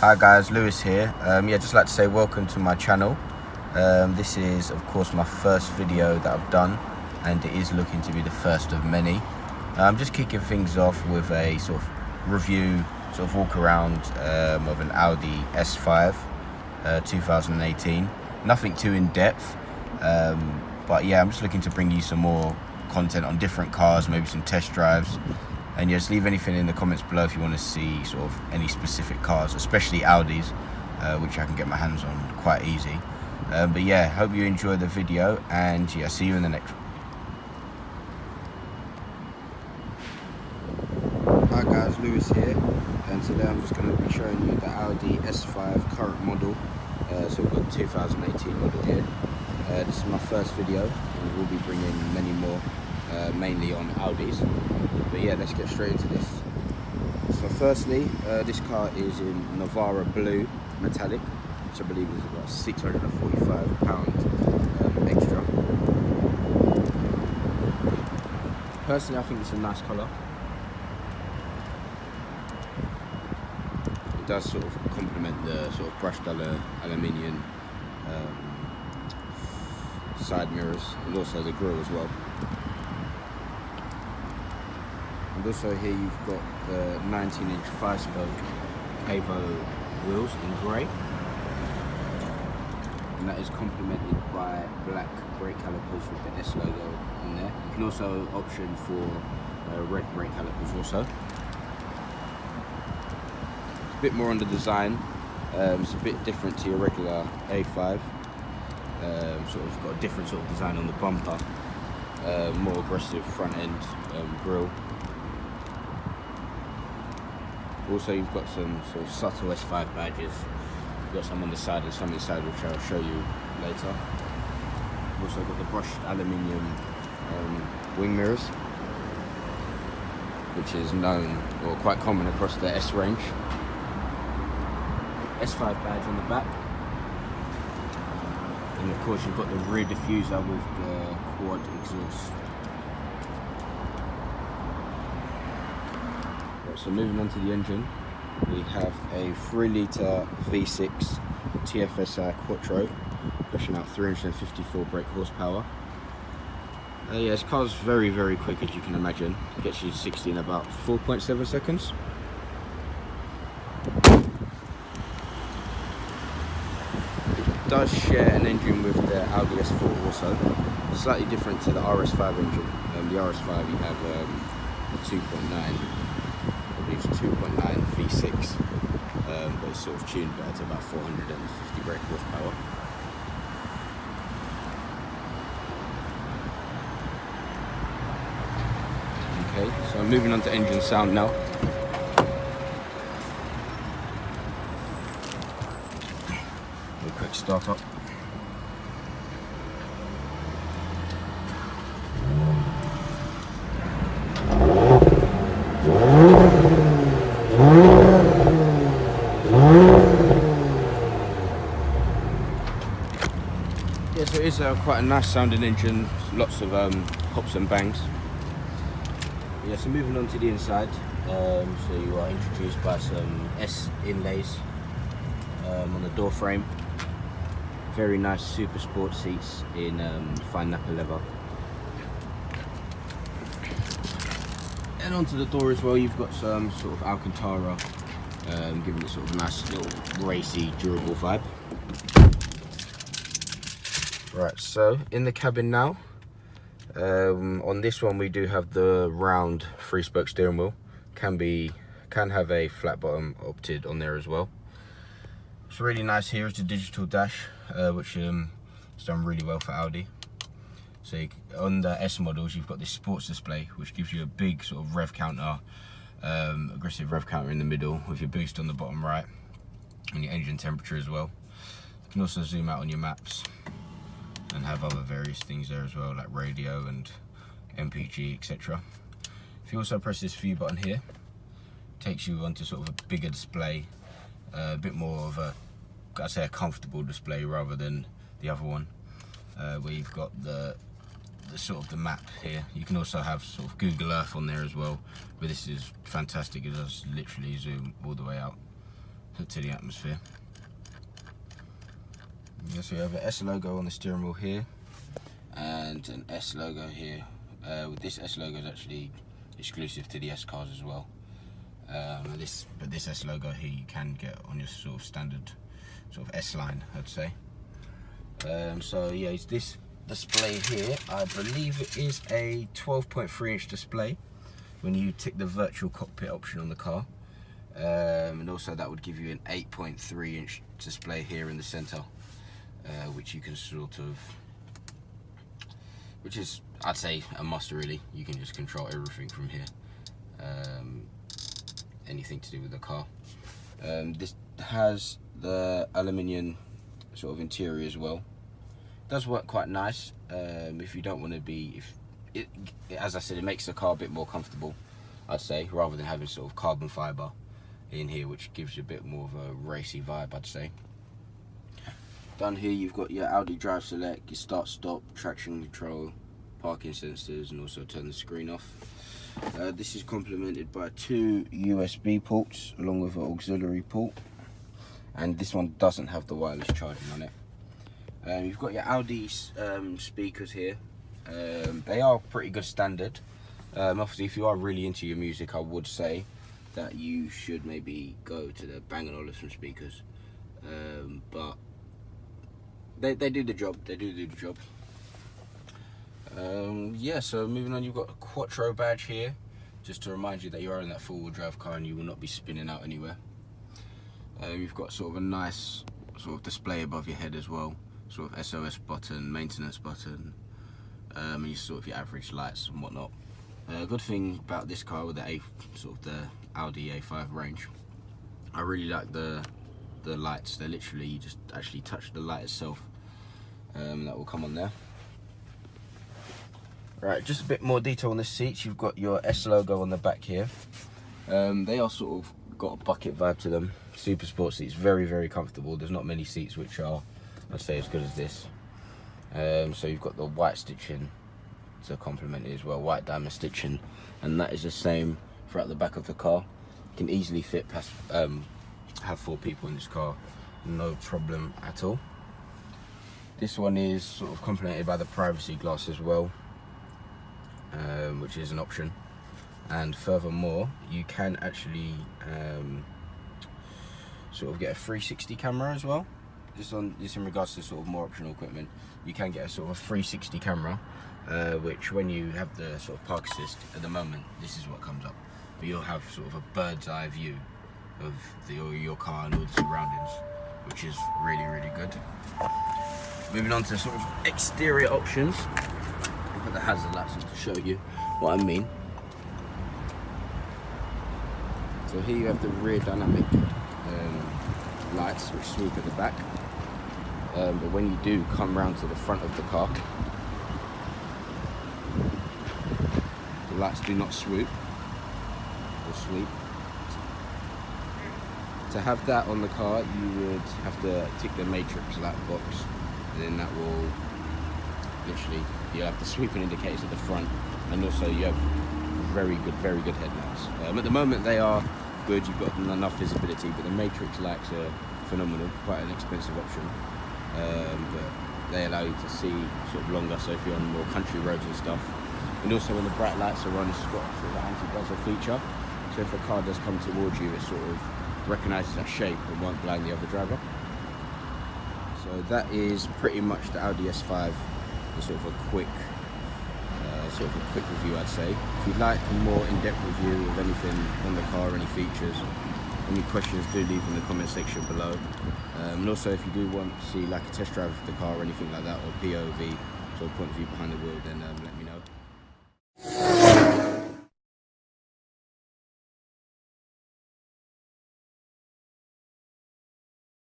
Hi guys, Lewis here. Just like to say welcome to my channel. This is of course my first video that I've done, and it is looking to be the first of many. I'm just kicking things off with a sort of review, sort of walk around of an Audi S5 2018. Nothing too in depth, but yeah, I'm just looking to bring you some more content on different cars, maybe some test drives. And just leave anything in the comments below if you want to see sort of any specific cars, especially Audis, which I can get my hands on quite easy. But yeah, hope you enjoy the video, and yeah, see you in the next one. Hi guys, Lewis here, and today I'm just going to be showing you the Audi S5 current model. So we've got the 2018 model here. This is my first video, and we'll be bringing many more, mainly on Audis. But yeah, let's get straight into this. So firstly, this car is in Navara Blue Metallic, which I believe is about £645 extra. Personally, I think it's a nice colour. It does sort of complement the sort of brushed aluminium side mirrors, and also the grille as well. And also here you've got the 19-inch 5-spoke Evo wheels in grey, and that is complemented by black brake calipers with the S logo on there. You can also option for red brake calipers also. It's a bit more on the design. It's a bit different to your regular A5. Sort of got a different sort of design on the bumper, more aggressive front end grille. Also, you've got some sort of subtle S5 badges. You've got some on the side and some inside, which I'll show you later. You've also got the brushed aluminium wing mirrors, which is known or quite common across the S range. S5 badge on the back. And of course you've got the rear diffuser with the quad exhaust. Right, so moving on to the engine, we have a 3-litre V6 TFSI Quattro, pushing out 354 brake horsepower. Yeah, this car's very quick, as you can imagine. It gets you 60 in about 4.7 seconds. Does share an engine with the Audi S4 also, slightly different to the RS5 engine. The RS5 you have a 2.9, I believe it's 2.9 V6, but it's sort of tuned better to about 450 brake horsepower. Okay, so I'm moving on to engine sound now. Quick start up. Yeah, so it is quite a nice sounding engine, lots of pops and bangs. Yeah, so moving on to the inside, so you are introduced by some S inlays on the door frame. Very nice super sport seats in fine Napa leather. And onto the door as well, you've got some sort of Alcantara, giving it sort of a nice little racy, durable vibe. Right, so in the cabin now, on this one we do have the round 3-spoke steering wheel. Can have a flat bottom opted on there as well. What's really nice here is the digital dash, which is done really well for Audi. So on the S models, you've got this sports display, which gives you a big sort of rev counter, aggressive rev counter in the middle, with your boost on the bottom right, and your engine temperature as well. You can also zoom out on your maps and have other various things there as well, like radio and MPG, etc. If you also press this view button here, it takes you onto sort of a bigger display, a bit more of a, I'd say, a comfortable display rather than the other one, where you've got the sort of the map here. You can also have sort of Google Earth on there as well, but this is fantastic. It does literally zoom all the way out. put to the atmosphere. So you have an S logo on the steering wheel here, and an S logo here. This S logo is actually exclusive to the S cars as well. But this S logo here you can get on your sort of standard sort of S line, I'd say. So yeah, it's this display here. I believe it is a 12.3-inch display when you tick the virtual cockpit option on the car. And also that would give you an 8.3-inch display here in the center, which you can sort of, which is, I'd say, a must really. You can just control everything from here. Anything to do with the car. This has the aluminium sort of interior as well. It does work quite nice. If you don't want to be, as I said, it makes the car a bit more comfortable, I'd say, rather than having sort of carbon fiber in here, which gives you a bit more of a racy vibe, I'd say. Down here you've got your Audi Drive Select, your start stop, traction control, parking sensors, and also turn the screen off. This is complemented by 2 USB ports along with an auxiliary port, and this one doesn't have the wireless charging on it. You've got your Audi speakers here. They are pretty good standard. Obviously, if you are really into your music, I would say that you should maybe go to the Bang & Olufsen speakers, but they do the job. They do the job. Yeah, so moving on, you've got a Quattro badge here, just to remind you that you are in that four-wheel drive car and you will not be spinning out anywhere. You've got sort of a nice sort of display above your head as well, sort of SOS button, maintenance button, and you sort of your average lights and whatnot. Good thing about this car with the Audi A5 range, I really like the lights. They're literally, you just actually touch the light itself, that will come on there. Right, just a bit more detail on the seats. You've got your S logo on the back here. They are sort of got a bucket vibe to them. Super sport seats, very, very comfortable. There's not many seats which are, I'd say, as good as this. So you've got the white stitching to complement it as well, white diamond stitching, and that is the same throughout the back of the car. You can easily fit past, have 4 people in this car, no problem at all. This one is sort of complemented by the privacy glass as well, which is an option. And furthermore, you can actually sort of get a 360 camera as well. Just in regards to sort of more optional equipment, you can get a sort of 360 camera, which when you have the sort of park assist at the moment, this is what comes up. But you'll have sort of a bird's eye view of your car and all the surroundings, which is really, really good. Moving on to sort of exterior options. I'll put the hazard lights on to show you what I mean. So here you have the rear dynamic lights which sweep at the back, but when you do come round to the front of the car, the lights do not swoop or sweep. To have that on the car, you would have to tick the matrix light box, and then that will literally, you'll have the sweeping indicators at the front, and also you have very good headlamps. At the moment they are good, you've got enough visibility, but the matrix lights are phenomenal, quite an expensive option, but they allow you to see sort of longer, so if you're on more country roads and stuff. And also when the bright lights are on, it's got sort of an anti-buzzer feature, so if a car does come towards you, it sort of recognises that shape and won't blind the other driver. So that is pretty much the Audi S5, sort of a quick review, I'd say. If you'd like a more in-depth review of anything on the car, any features, any questions, do leave in the comment section below. And also if you do want to see like a test drive of the car or anything like that, or POV, so point of view behind the wheel, then let me